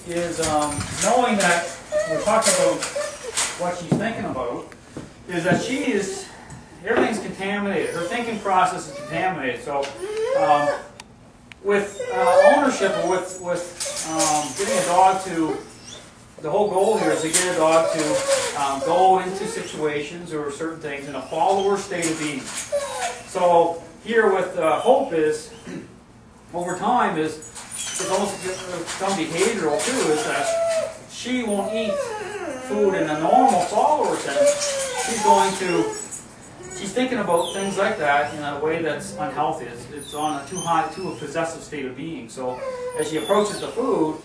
is knowing that we're talking about what she's thinking about, is that everything's contaminated. Her thinking process is contaminated. So with ownership, or with getting a dog to, the whole goal here is to get a dog to go into situations or certain things in a follower state of being. So here with Hope is, over time, it's almost become behavioral too, is that she won't eat food in a normal follower sense. She's thinking about things like that in a way that's unhealthy. It's on a too possessive state of being. So as she approaches the food,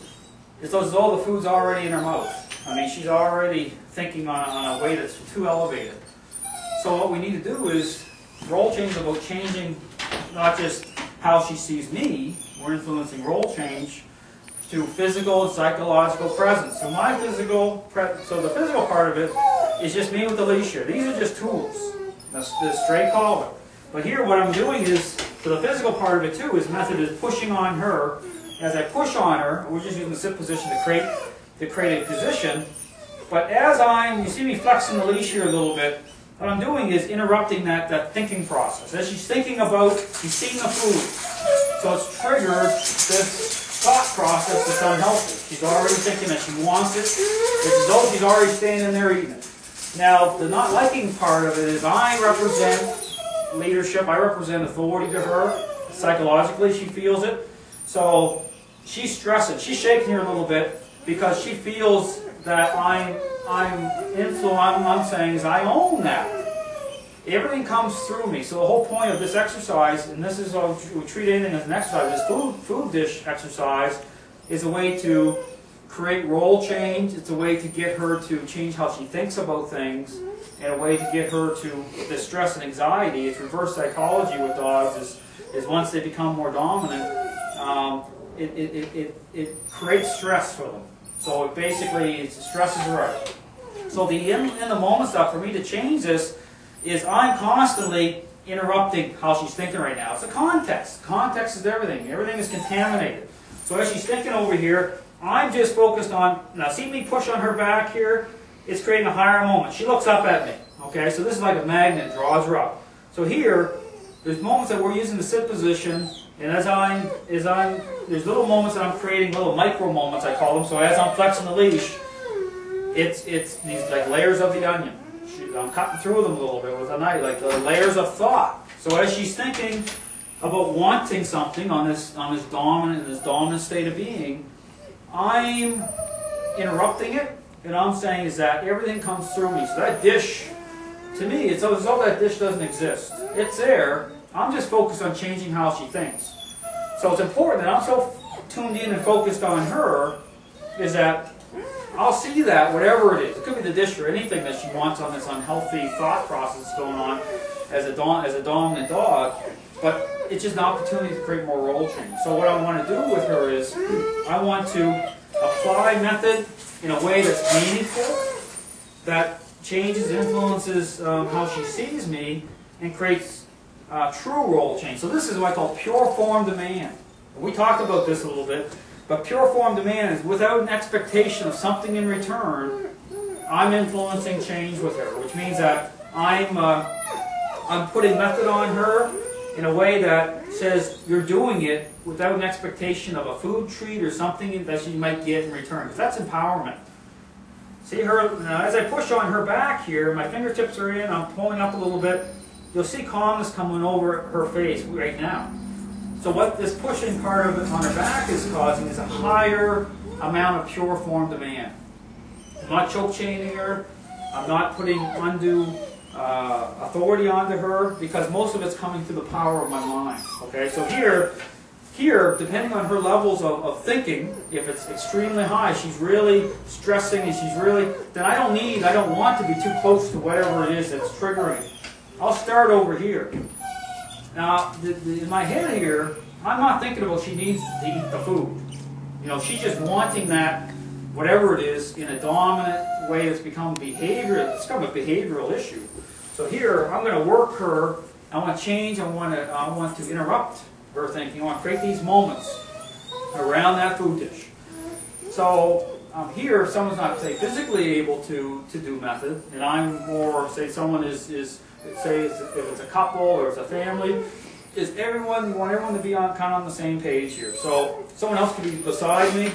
it's as though the food's already in her mouth. I mean, she's already thinking on a way that's too elevated. So what we need to do is role change about changing not just how she sees me. We're influencing role change to physical and psychological presence. So the physical part of it is just me with the leash here. These are just tools. That's the straight collar. But here what I'm doing is, for the physical part of it too, his method is pushing on her. As I push on her, we're just using the sit position to create a position. But as you see me flexing the leash here a little bit, what I'm doing is interrupting that thinking process. As she's thinking about, she's seeing the food. So it's triggered this thought process that's unhealthy. She's already thinking that she wants it. It's as though she's already standing there eating it. Now, the not liking part of it is I represent leadership. I represent authority to her. Psychologically, she feels it. So she's stressing. She's shaking here a little bit because she feels that I'm saying is I own that. Everything comes through me. So the whole point of this exercise, and this is how we treat anything as an exercise, this food dish exercise is a way to create role change. It's a way to get her to change how she thinks about things, and a way to get her to the stress and anxiety. It's reverse psychology with dogs. Is once they become more dominant, it creates stress for them. So it basically stresses her out. So the in the moment stuff for me to change this is I'm constantly interrupting how she's thinking right now. It's the context. Context is everything. Everything is contaminated. So as she's thinking over here, I'm just focused on, now see me push on her back here? It's creating a higher moment. She looks up at me. Okay, so this is like a magnet, draws her up. So here, there's moments that we're using the sit position, and there's little moments that I'm creating, little micro moments I call them. So as I'm flexing the leash, it's these like layers of the onion. I'm cutting through them a little bit with a knife, like the layers of thought. So as she's thinking about wanting something on this dominant state of being, I'm interrupting it, and I'm saying is that everything comes through me. So that dish, to me, it's as though that dish doesn't exist. It's there. I'm just focused on changing how she thinks. So it's important that I'm so tuned in and focused on her, is that I'll see that, whatever it is. It could be the dish or anything that she wants on this unhealthy thought process going on as a dominant dog, but it's just an opportunity to create more role change. So what I want to do with her is I want to apply method in a way that's meaningful, that changes, influences how she sees me, and creates true role change. So this is what I call pure form demand. We talked about this a little bit, but pure form demand is without an expectation of something in return. I'm influencing change with her, which means that I'm putting method on her in a way that says you're doing it without an expectation of a food treat or something that she might get in return, because that's empowerment. See her, now as I push on her back here, my fingertips are in, I'm pulling up a little bit, you'll see calmness coming over her face right now. So what this pushing part of it on her back is causing is a higher amount of pure form demand. I'm not choke chaining her, I'm not putting undue authority onto her, because most of it's coming through the power of my mind. Okay, so here, depending on her levels of thinking, if it's extremely high, she's really stressing, and she's really, then I don't want to be too close to whatever it is that's triggering. I'll start over here. Now, in my head here, I'm not thinking about she needs to eat the food. You know, she's just wanting that, whatever it is, in a dominant way that's become behavioral. It's become a behavioral issue. So here, I'm going to work her. I want to change. I want to interrupt her thinking. I want to create these moments around that food dish. So here, someone's not, say, physically able to do method, and I'm more, say, someone is say, if it's a couple or it's a family, is everyone, you want everyone to be on kind of on the same page here. So someone else could be beside me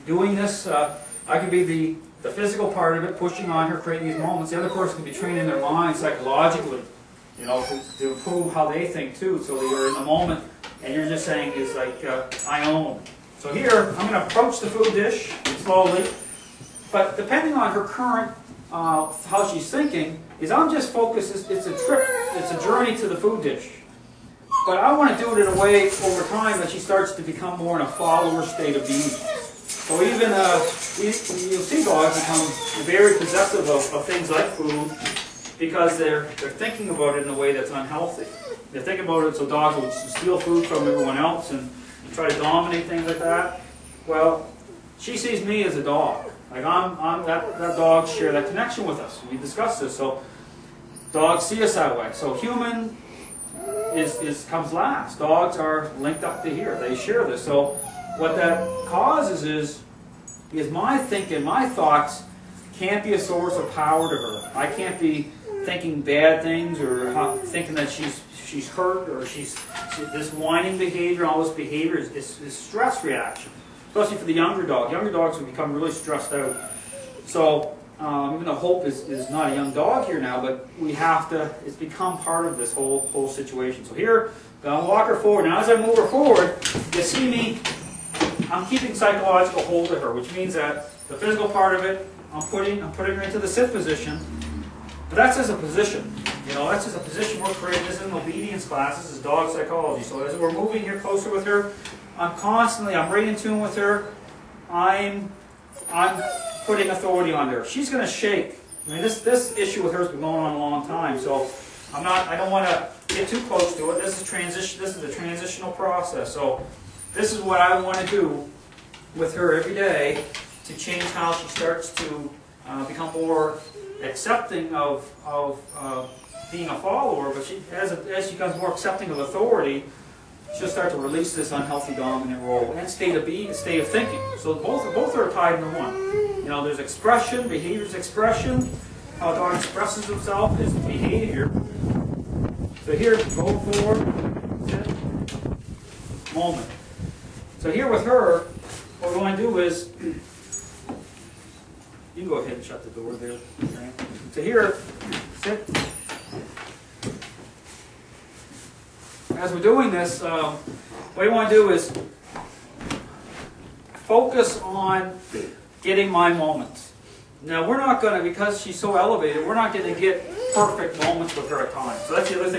doing this. I could be the physical part of it, pushing on her, creating these moments. The other person could be training their mind psychologically, you know, to improve how they think too, so that you're in the moment and you're just saying, it's like, I own. So here, I'm going to approach the food dish slowly, but depending on her current, how she's thinking, is I'm just focused, it's a trip, it's a journey to the food dish. But I want to do it in a way over time that she starts to become more in a follower state of being. So even, you'll see dogs become very possessive of things like food because they're thinking about it in a way that's unhealthy. They're thinking about it so dogs will steal food from everyone else and try to dominate things like that. Well, she sees me as a dog. Like that dogs share that connection with us. We discussed this. So dogs see us that way. So human comes last. Dogs are linked up to here. They share this. So what that causes is my thinking, my thoughts can't be a source of power to her. I can't be thinking bad things or thinking that she's hurt or this whining behavior, all this behavior is stress reaction. Especially for the younger dog. Younger dogs will become really stressed out. So even though Hope is not a young dog here now, but we have to, it's become part of this whole situation. So here, I'll walk her forward. Now as I move her forward, you see me, I'm keeping psychological hold of her, which means that the physical part of it, I'm putting her into the sit position. But that's as a position. You know, that's just a position we're creating. This is an obedience class. This is dog psychology. So as we're moving here closer with her, I'm right in tune with her. I'm putting authority on her. She's going to shake. I mean, this issue with her has been going on a long time. So I don't want to get too close to it. This is a transitional process. So this is what I want to do with her every day to change how she starts to become more accepting of being a follower, but as she becomes more accepting of authority, she'll start to release this unhealthy dominant role and state of thinking. So both are tied into one. You know, there's expression, behavior's expression. How a dog expresses himself is behavior. So here, go forward, sit, moment. So here with her, what we want to do is, you can go ahead and shut the door there. Okay. So here, sit. As we're doing this, what you want to do is focus on getting my moments. Now we're not going to, because she's so elevated, we're not going to get perfect moments with her at times. So that's the other thing.